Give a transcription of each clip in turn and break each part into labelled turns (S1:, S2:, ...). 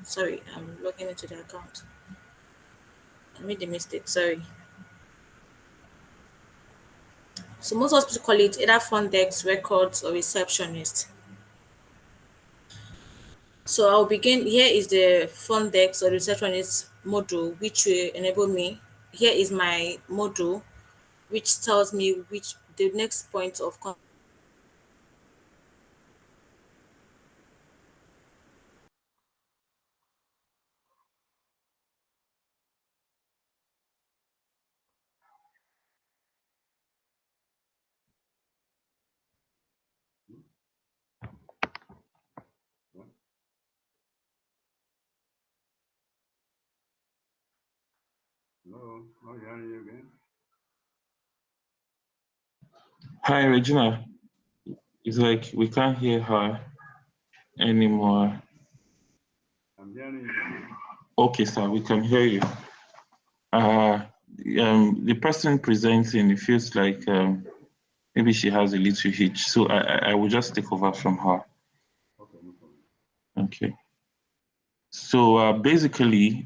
S1: Sorry, I'm logging into the account. I made a mistake. Sorry. So most hospitals call it either front desk, records, or receptionist. So I'll begin. Here is the front desk or receptionist module, which will enable me. Here is my module, which tells me which the next point of contact.
S2: Hello, how are you again?
S3: Hi, Regina. It's like we can't hear her anymore.
S2: I'm hearing you.
S3: Okay, sir, we can hear you. The person presenting, it feels like maybe she has a little hitch. So I will just take over from her.
S2: Okay, no problem.
S3: Okay. So basically,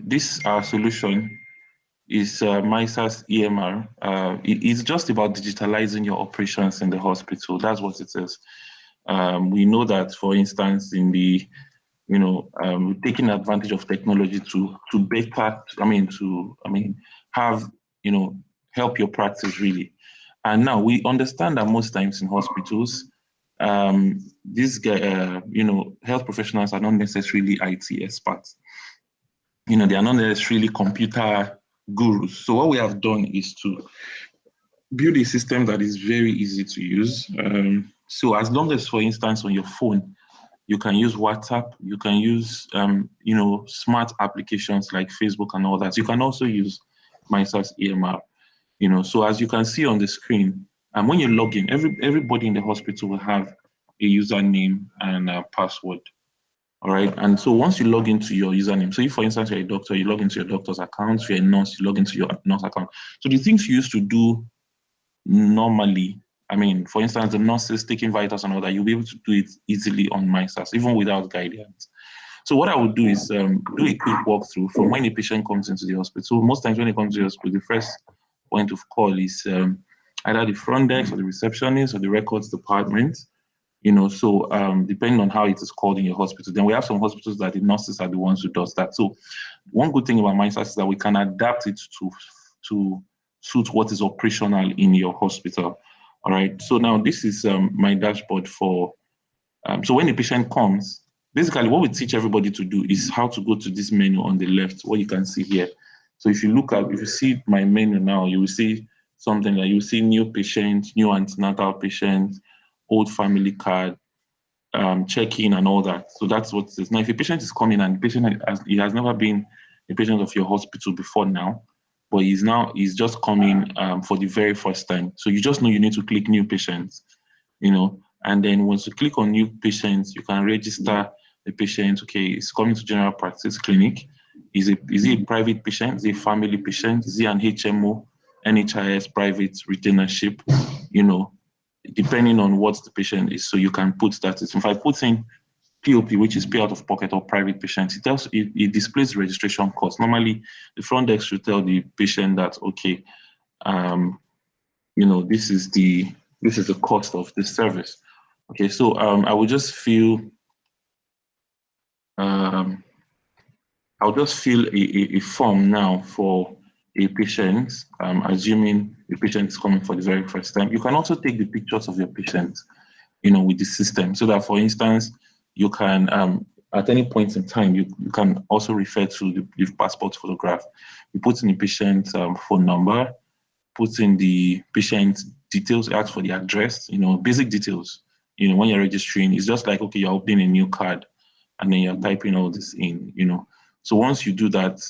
S3: this solution is MISAS EMR. It's just about digitalizing your operations in the hospital. That's what it is. We know that, for instance, in the taking advantage of technology to better, have, help your practice really. And now we understand that most times in hospitals, these health professionals are not necessarily IT experts. They are not necessarily computer gurus. So what we have done is to build a system that is very easy to use. So as long as, for instance, on your phone, you can use WhatsApp, you can use, smart applications like Facebook and all that. You can also use MySAS EMR, So as you can see on the screen, and when you log in, everybody in the hospital will have a username and a password. All right. And so once you log into your username, so if, for instance, you're a doctor, you log into your doctor's account, if you're a nurse, you log into your nurse account. So the things you used to do normally, for instance, the nurses taking vitals and all that, you'll be able to do it easily on MySAS, even without guidance. So what I would do is do a quick walkthrough from when a patient comes into the hospital. Most times when it comes to the hospital, the first point of call is either the front desk or the receptionist or the records department. So depending on how it is called in your hospital, then we have some hospitals that the nurses are the ones who does that. So one good thing about MySAS is that we can adapt it to suit what is operational in your hospital. All right. So now this is my dashboard for. So when a patient comes, basically what we teach everybody to do is how to go to this menu on the left, what you can see here. So if you see my menu now, you will see something like, you see new patient, new antenatal patient, old family card, check-in and all that. So that's what it is. Now, if a patient is coming and the patient has never been a patient of your hospital before now, but he's just coming for the very first time. So you just know you need to click new patients, and then once you click on new patients, you can register the patient. Okay, it's coming to general practice clinic. Is he a private patient? Is he a family patient? Is he an HMO, NHIS, private retainership? Depending on what the patient is. So you can put that. If I put in POP, which is pay out of pocket or private patient, it displays registration cost. Normally, the front desk should tell the patient that, okay, this is the cost of this service. Okay, so I will just fill a form now for a patient, assuming the patient is coming for the very first time. You can also take the pictures of your patient, with the system, so that, for instance, you can, at any point in time, you can also refer to the passport photograph. You put in the patient's phone number, put in the patient details, ask for the address, basic details. When you're registering, it's just like, okay, you're opening a new card and then you're typing all this in, So once you do that,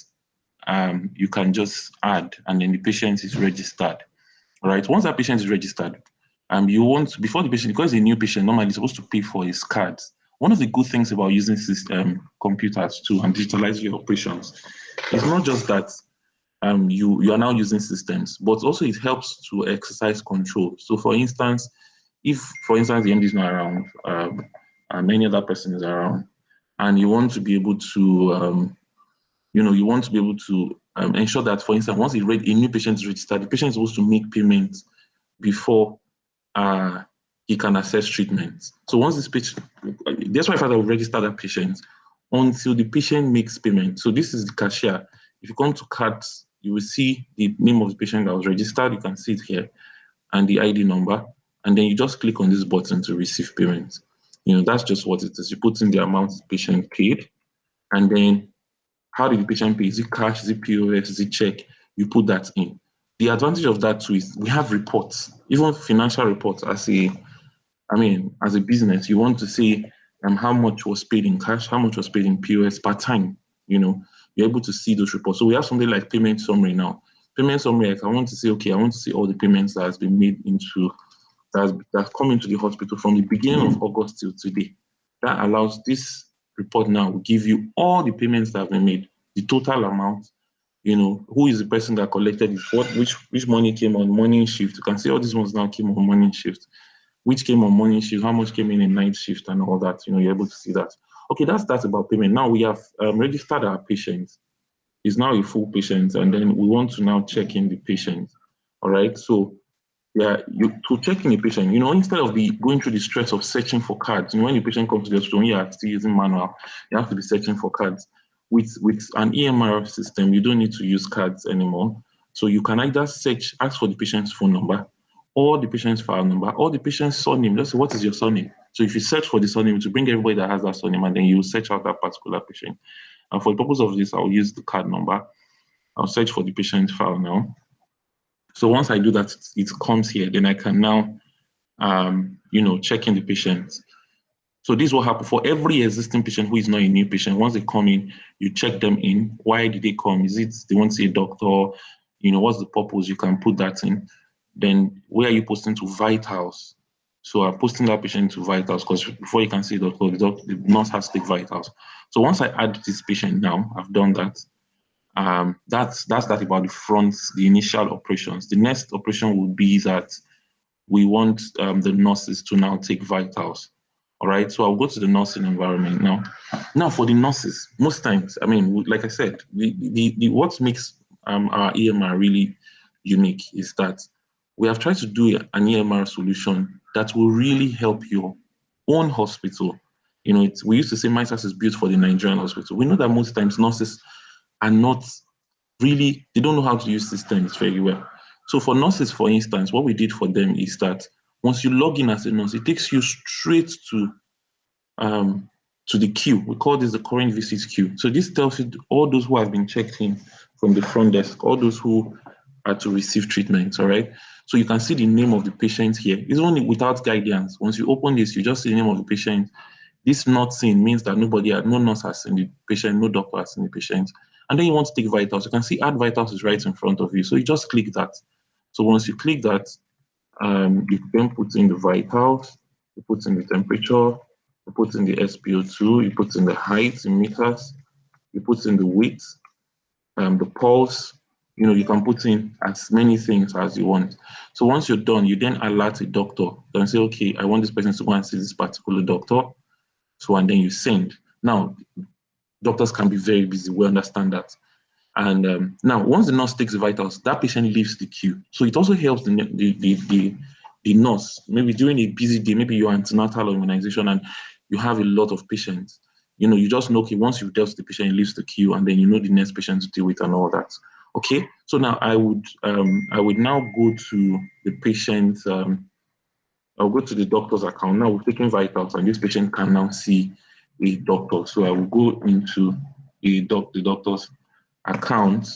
S3: you can just add, and then the patient is registered. All right. Once that patient is registered, before the patient, because a new patient normally is supposed to pay for his cards. One of the good things about using computers too and digitalizing your operations is not just that you are now using systems, but also it helps to exercise control. So for instance, if, for instance, the MD is not around and any other person is around, and you want to be able to, you want to be able to ensure that, for instance, once a new patient is registered, the patient is supposed to make payments before he can access treatment. So once this patient, that's why I will register that patient until the patient makes payment. So this is the cashier. If you come to cards, you will see the name of the patient that was registered. You can see it here and the ID number. And then you just click on this button to receive payment. That's just what it is. You put in the amount the patient paid, and then how did the patient pay? Is it cash? Is it POS? Is it check? You put that in. The advantage of that too is we have reports, even financial reports. As a business, you want to see how much was paid in cash, how much was paid in POS per time. You're able to see those reports. So we have something like payment summary now. Payment summary, like I want to say, okay, I want to see all the payments that has been made that come into the hospital from the beginning of August till today. That allows this report now will give you all the payments that have been made, the total amount, who is the person that collected it, which money came on morning shift. You can see all these ones now came on morning shift, which came on morning shift, how much came in night shift and all that. You're able to see that. Okay, that's about payment. Now we have registered our patient. He's now a full patient, and then we want to now check in the patient. All right, so yeah, to check in a patient, instead of going through the stress of searching for cards, when the patient comes to the hospital, when you are still using manual, you have to be searching for cards. With an EMR system, you don't need to use cards anymore. So you can either ask for the patient's phone number, or the patient's file number, or the patient's surname. Let's say, what is your surname? So if you search for the surname, to bring everybody that has that surname, and then you search out that particular patient. And for the purpose of this, I'll use the card number. I'll search for the patient's file now. So once I do that, it comes here. Then I can now, check in the patient. So this will happen for every existing patient who is not a new patient. Once they come in, you check them in. Why did they come? Is it they want to see a doctor? What's the purpose? You can put that in. Then where are you posting to Vitals? So I'm posting that patient to Vitals because before you can see the doctor, the nurse has to take Vitals. So once I add this patient now, I've done that. That's that about the initial operations. The next operation would be that we want the nurses to now take Vitals. All right, so I'll go to the nursing environment now. Now for the nurses, most times, like I said, what makes our EMR really unique is that we have tried to do an EMR solution that will really help your own hospital. We used to say MISAS is built for the Nigerian hospital. We know that most times nurses are not really, they don't know how to use systems very well. So for nurses, for instance, what we did for them is that once you log in as a nurse, it takes you straight to the queue. We call this the current visit queue. So this tells you all those who have been checked in from the front desk, all those who are to receive treatment, all right? So you can see the name of the patient here. It's only without guidance. Once you open this, you just see the name of the patient. This not seen means that no nurse has seen the patient, no doctor has seen the patient. And then you want to take vitals. You can see add vitals is right in front of you. So you just click that. So once you click that, you then put in the vitals, you put in the temperature, you put in the SpO2, you put in the height in meters, you put in the weight, the pulse. You can put in as many things as you want. So once you're done, you then alert a doctor. You can say, okay, I want this person to go and see this particular doctor. So, and then you send. Now, doctors can be very busy. We understand that. And now, once the nurse takes the vitals, that patient leaves the queue. So it also helps the nurse. Maybe during a busy day, maybe you're antenatal or immunization and you have a lot of patients. You just know, okay, once you've dealt with the patient, it leaves the queue, and then you know the next patient to deal with and all that. Okay, so now I would now go to the patient. I'll go to the doctor's account. Now we're taking vitals, and this patient can now see a doctor. So I will go into the doctor's account,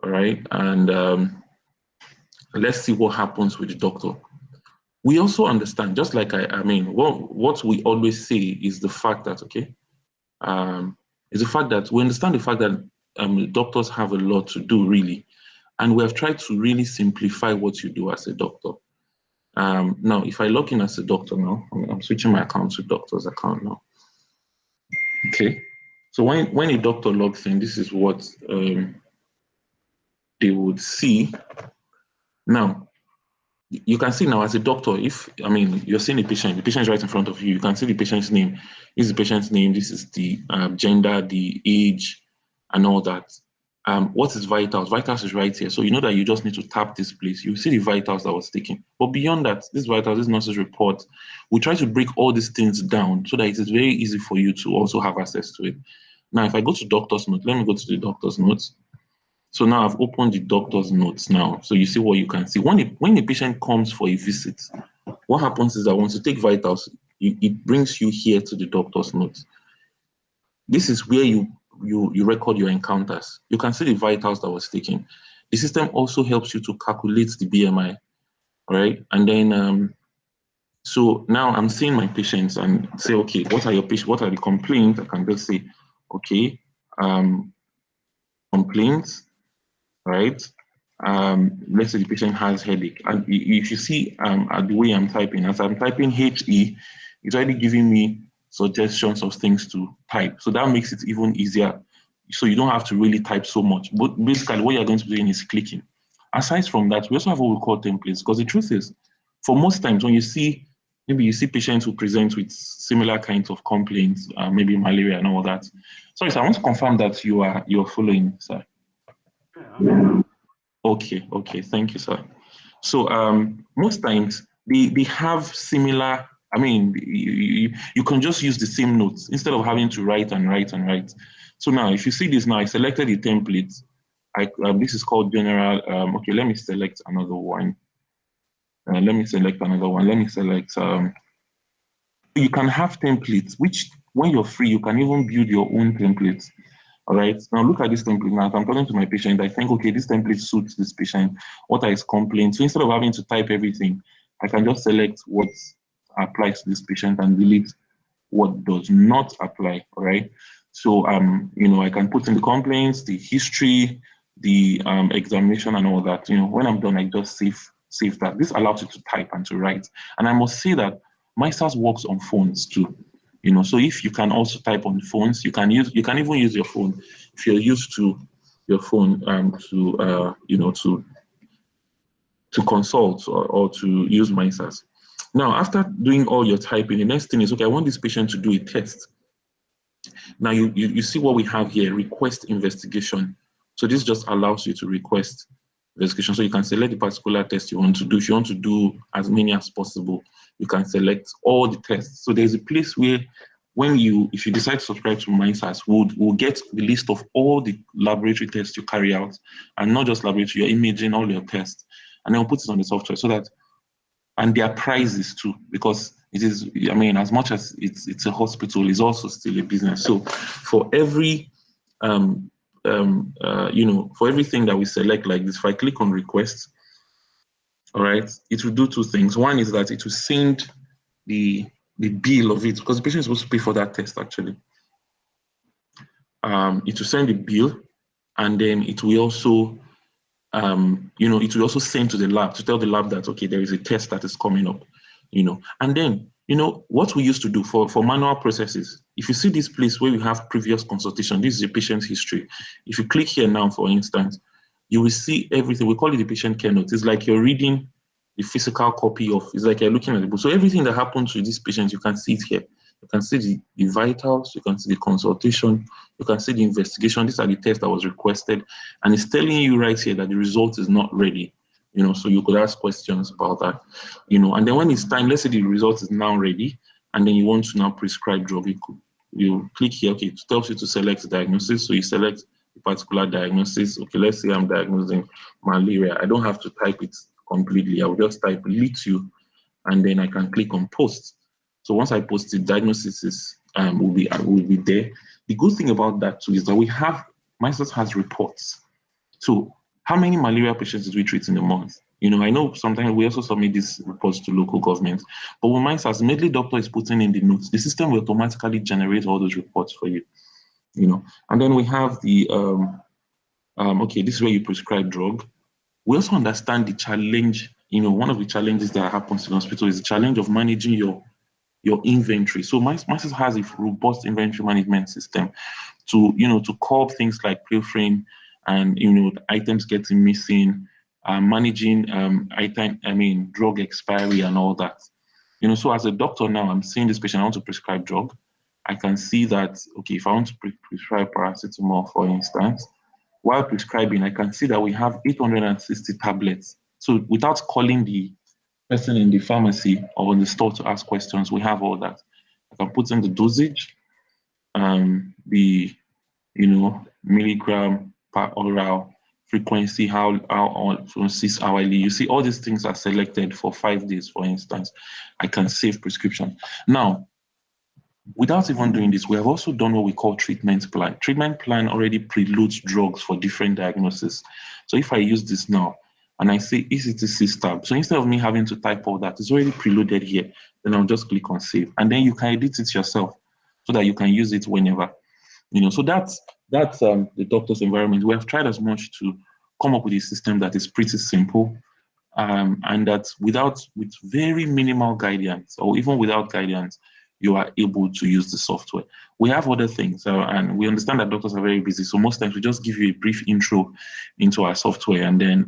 S3: all right, and let's see what happens with the doctor. We also understand, just like what we always say is the fact that is the fact that we understand the fact that doctors have a lot to do really, and we have tried to really simplify what you do as a doctor. Now, if I log in as a doctor now, I'm switching my account to doctor's account now. Okay, so when a doctor logs in, this is what they would see. Now, you can see now as a doctor, if, I mean, you're seeing the patient is right in front of you, you can see the patient's name. This is the patient's name, this is the gender, the age, and all that. What is vitals? Vitals is right here. So you know that you just need to tap this place. You see the vitals that was taken. But beyond that, this vitals, this nurse's report, we try to break all these things down so that it is very easy for you to also have access to it. Now, if I go to doctor's note, let me go to the doctor's notes. So now I've opened the doctor's notes now. So you see what you can see. When a patient comes for a visit, what happens is that once you take vitals, it brings you here to the doctor's notes. This is where you record your encounters. You can see the vitals that was taken. The system also helps you to calculate the BMI, right? And then so now I'm seeing my patients and say, okay, what are your patients? What are the complaints? I can just say, okay, complaints, right? Let's say the patient has headache. And if you see the way I'm typing, as I'm typing HE, it's already giving me suggestions of things to type. So that makes it even easier. So you don't have to really type so much. But basically, what you're going to be doing is clicking. Aside from that, we also have what we call templates, because the truth is, for most times when you see, maybe you see patients who present with similar kinds of complaints, maybe malaria and all that. Sorry, so I want to confirm that you're following, sir.
S2: Yeah, I mean,
S3: Okay, thank you, sir. So most times they have similar, I mean, you can just use the same notes instead of having to write and write and write. So now, if you see this now, I selected the template. This is called general. Okay, let me select another one. Let me select another one. Let me select. You can have templates, which when you're free, you can even build your own templates. All right. Now look at this template. Now, if I'm talking to my patient, I think, okay, this template suits this patient. What are his complaints? So instead of having to type everything, I can just select what applies to this patient and delete what does not apply. All right. So I can put in the complaints, the history, the examination, and all that. When I'm done, I just save that. This allows you to type and to write. And I must say that MISAS works on phones too. So if you can also type on phones, you can even use your phone if you're used to your phone to consult or to use MISAS. Now, after doing all your typing, the next thing is, okay, I want this patient to do a test. Now you see what we have here, request investigation. So this just allows you to request investigation. So you can select the particular test you want to do. If you want to do as many as possible, you can select all the tests. So there's a place where if you decide to subscribe to MISAS, we'll get the list of all the laboratory tests you carry out, and not just laboratory, your imaging, all your tests, and then we'll put it on the software so that, and their prices too, because it is, I mean, as much as it's a hospital, it's also still a business. So for every for everything that we select like this, if I click on request, all right, it will do two things. One is that it will send the bill of it, because the patient is supposed to pay for that test actually. It will send the bill, and then it will also it will also send to the lab to tell the lab that, okay, there is a test that is coming up, and then, what we used to do for manual processes, if you see this place where we have previous consultation, this is a patient's history. If you click here now, for instance, you will see everything. We call it the patient care note. It's like you're reading the physical copy of, it's like you're looking at the book. So everything that happens to these patients, you can see it here. You can see the vitals, you can see the consultation, you can see the investigation. These are the tests that was requested. And it's telling you right here that the result is not ready. So you could ask questions about that. And then when it's time, let's say the result is now ready, and then you want to now prescribe drug, you click here, okay, it tells you to select the diagnosis. So you select a particular diagnosis. Okay, let's say I'm diagnosing malaria. I don't have to type it completely. I will just type lithium, and then I can click on post. So once I post it, diagnosis will be there. The good thing about that too is that MISAS has reports. So how many malaria patients did we treat in a month? I know sometimes we also submit these reports to local governments, but when MISAS, immediately doctor is putting in the notes, the system will automatically generate all those reports for you. And then we have the okay, this is where you prescribe drug. We also understand the challenge. One of the challenges that happens in hospital is the challenge of managing your inventory. So MISAS has a robust inventory management system to curb things like pilfering and items getting missing, managing drug expiry and all that. So as a doctor now, I'm seeing this patient, I want to prescribe drug. I can see that, okay, if I want to prescribe paracetamol, for instance, while prescribing, I can see that we have 860 tablets. So without calling the person in the pharmacy or in the store to ask questions, we have all that. I can put in the dosage, the milligram per oral, frequency, how from 6 hourly. You see, all these things are selected for 5 days, for instance. I can save prescription. Now, without even doing this, we have also done what we call treatment plan. Treatment plan already preloads drugs for different diagnoses. So if I use this now and I say ECTC stab, so instead of me having to type all that, it's already preloaded here. Then I'll just click on save, and then you can edit it yourself so that you can use it whenever. So that's the doctor's environment. We have tried as much to come up with a system that is pretty simple, and that with very minimal guidance, or even without guidance, you are able to use the software. We have other things, and we understand that doctors are very busy. So most times we just give you a brief intro into our software, and then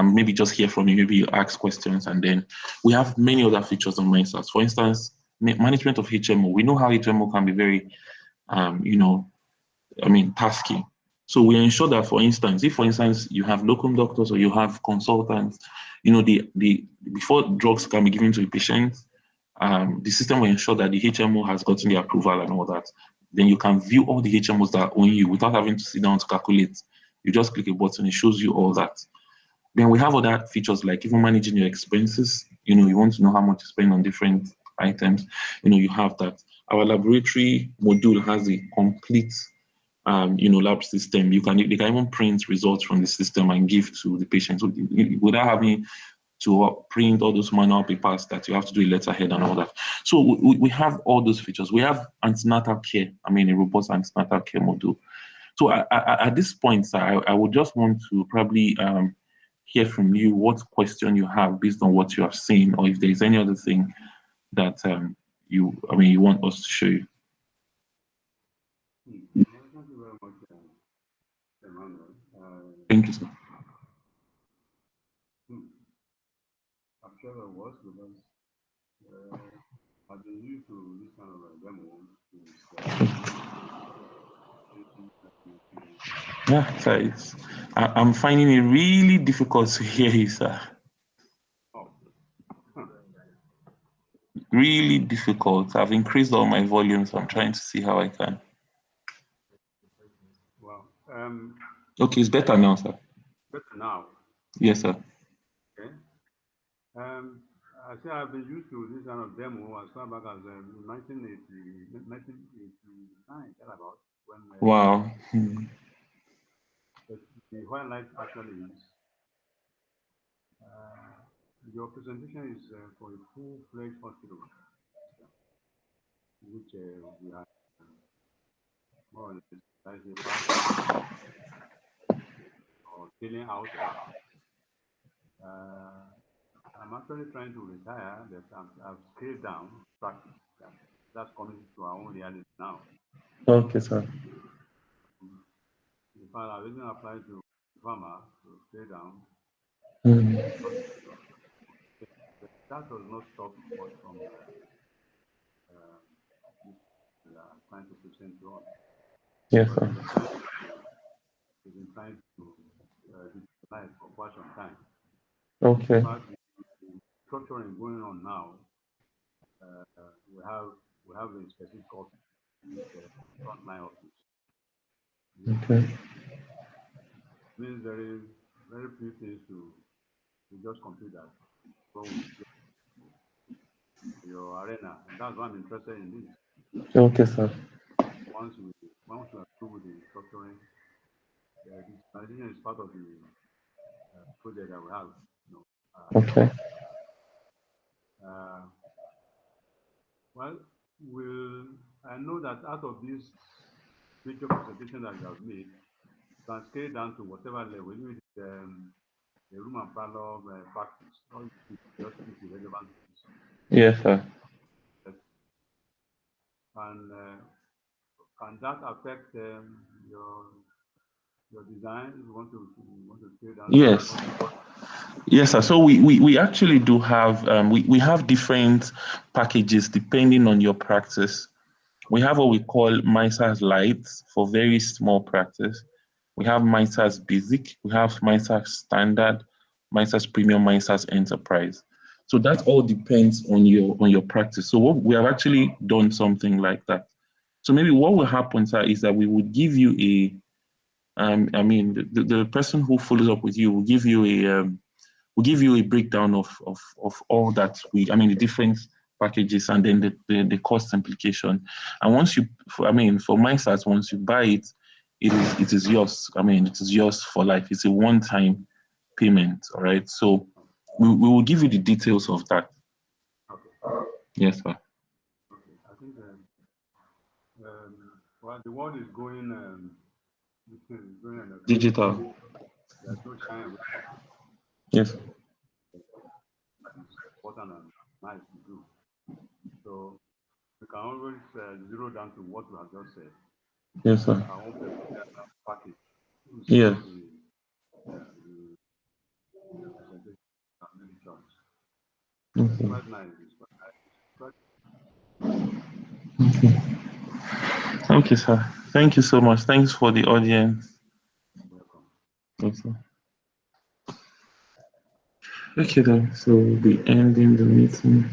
S3: maybe just hear from you. Maybe you ask questions, and then we have many other features on MISAS. For instance, management of HMO. We know how HMO can be very, tasking. So we ensure that, for instance, if, for instance, you have locum doctors or you have consultants, the before drugs can be given to a patient, the system will ensure that the HMO has gotten the approval and all that. Then you can view all the HMOs that are on you without having to sit down to calculate. You just click a button, it shows you all that. Then we have other features like even managing your expenses. You want to know how much you spend on different items. You have that. Our laboratory module has a complete lab system. They can even print results from the system and give to the patient, so without having to print all those manual papers that you have to do a letterhead and all that. So we have all those features. We have antenatal care. A robust antenatal care module. So at this point, sir, I would just want to probably hear from you what question you have based on what you have seen, or if there is any other thing that you want us to show you.
S2: Thank you very much, Emmanuel.
S3: Thank you, sir.
S2: I'm sure it was because I've been used to this kind of demo
S3: Yeah, sir, I'm finding it really difficult to hear you, sir.
S2: Oh.
S3: Really difficult. I've increased all my volumes. I'm trying to see how I can.
S2: Well,
S3: Okay, it's better now, sir.
S2: better now.
S3: Yes, sir.
S2: Okay. I say I've been used to this kind of demo as far back as 1989, about when
S3: Wow.
S2: the highlight actually is your presentation is for a full-fledged hospital, which we are more or less as a part or filling out. I'm actually trying to retire, but I've scaled down practice. That's coming to our own reality now.
S3: Okay, sir.
S2: In fact, I've even applied to Pharma to scale down.
S3: Mm.
S2: But that does not stop us from trying to present to us.
S3: Yes,
S2: But
S3: sir.
S2: we've been trying to digitalize for quite some time.
S3: Okay.
S2: In fact, the structuring going on now, we have a specific office, which frontline office.
S3: Okay.
S2: It means very very few things to just complete that. Go with your arena, and that's why I'm interested in this.
S3: Okay, sir.
S2: Once we are through with the structuring, digitalization is part of the project that we have.
S3: Okay.
S2: Uh, well, I know that out of this feature presentation that you have made, you can scale down to whatever level, even the room and parlor practice, or you just pick the relevant things.
S3: Yes, sir.
S2: And can that affect your your design. You want to scale down to
S3: Yes.
S2: what?
S3: Yes, sir. So we actually do have we have different packages depending on your practice. We have what we call MISAS Lite for very small practice. We have MISAS Basic, we have MISAS Standard, MISAS Premium, MISAS Enterprise. So that all depends on your practice. So what we have actually done something like that. So maybe what will happen, sir, is that we would give you a I mean the person who follows up with you will give you a we'll give you a breakdown of all that I mean, the different packages and then the cost implication. And once you, I mean, for MyStats, once you buy it, it is yours. I mean, it is yours for life. It's a one-time payment, all right? So we will give you the details of that.
S2: Okay.
S3: Yes, sir.
S2: Okay. I think well, the world is going is going electronic.
S3: Digital.
S2: There's no shying away
S3: Yes.
S2: from it. It's important and nice to do. So we can always zero down to what we have just said.
S3: Yes, sir.
S2: Our own personal package to
S3: Yes.
S2: secure the presentation and many jobs. It's
S3: Okay.
S2: quite nice. It's quite
S3: Okay. Okay, sir. Thank you so much. Thanks for the audience.
S2: welcome.
S3: Yes, sir. Okay, then. So we'll be ending the meeting.